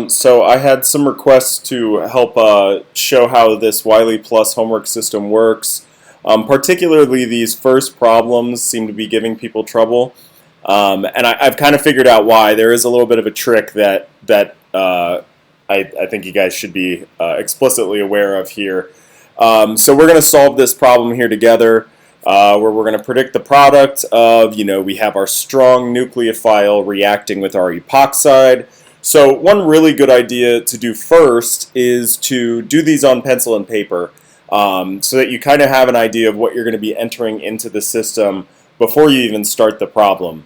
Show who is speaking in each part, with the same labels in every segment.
Speaker 1: So I had some requests to help show how this WileyPLUS homework system works. Particularly these first problems seem to be giving people trouble. And I've kind of figured out why. There is a little bit of a trick that I think you guys should be explicitly aware of here. So we're going to solve this problem here together, where we're going to predict the product of, we have our strong nucleophile reacting with our epoxide. So one really good idea to do first is to do these on pencil and paper, so that you kind of have an idea of what you're going to be entering into the system before you even start the problem.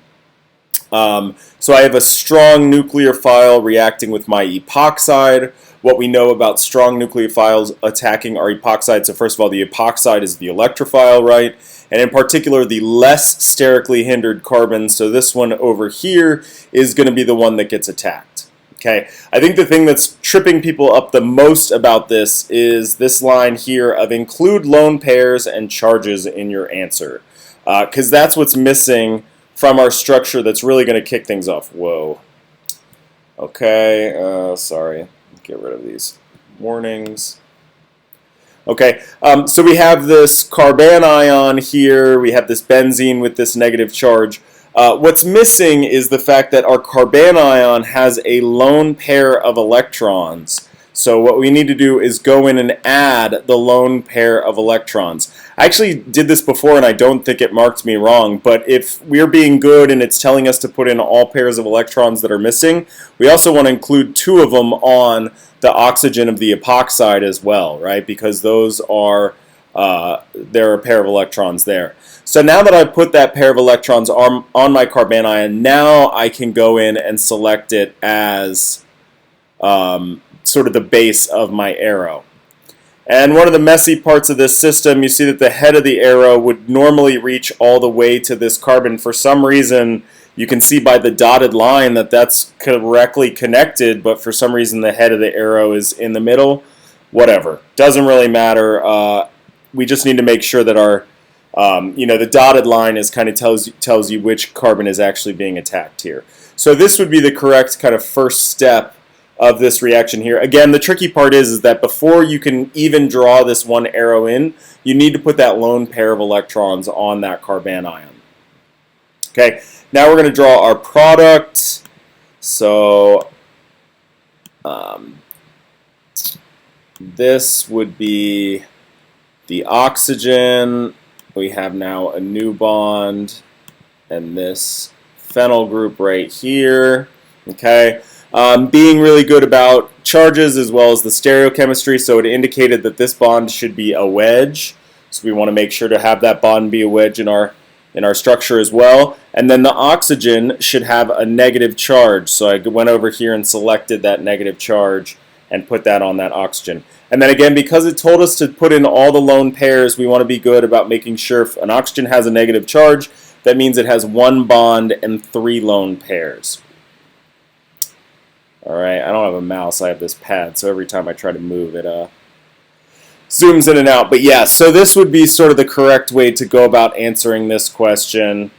Speaker 1: So I have a strong nucleophile reacting with my epoxide. What we know about strong nucleophiles attacking our epoxide, so first of all, the epoxide is the electrophile, right? And in particular, the less sterically hindered carbon, so this one over here is going to be the one that gets attacked. Okay, I think the thing that's tripping people up the most about this is this line here of include lone pairs and charges in your answer, because that's what's missing from our structure that's really going to kick things off. Whoa. Okay, sorry. Get rid of these warnings. Okay, so we have this carbanion here. We have this benzene with this negative charge. What's missing is the fact that our carbanion has a lone pair of electrons. So what we need to do is go in and add the lone pair of electrons. I actually did this before and I don't think it marked me wrong, but if we're being good and it's telling us to put in all pairs of electrons that are missing, we also want to include two of them on the oxygen of the epoxide as well, right? Because those are, there are a pair of electrons there. So now that I've put that pair of electrons on my carbanion, now I can go in and select it as sort of the base of my arrow. And one of the messy parts of this system, you see that the head of the arrow would normally reach all the way to this carbon. For some reason, you can see by the dotted line that that's correctly connected, but for some reason the head of the arrow is in the middle. Whatever. Doesn't really matter. We just need to make sure that our the dotted line is kind of tells you which carbon is actually being attacked here. So this would be the correct kind of first step of this reaction here. Again, the tricky part is that before you can even draw this one arrow in, you need to put that lone pair of electrons on that carbanion. Okay, now we're going to draw our product. So this would be the oxygen. We have now a new bond and this phenyl group right here. Okay, being really good about charges as well as the stereochemistry, so it indicated that this bond should be a wedge. So we want to make sure to have that bond be a wedge in our structure as well. And then the oxygen should have a negative charge. So I went over here and selected that negative charge and put that on that oxygen. And then again, because it told us to put in all the lone pairs, we want to be good about making sure if an oxygen has a negative charge, that means it has one bond and 3 lone pairs. Alright, I don't have a mouse, I have this pad, so every time I try to move it zooms in and out. But yeah, so this would be sort of the correct way to go about answering this question.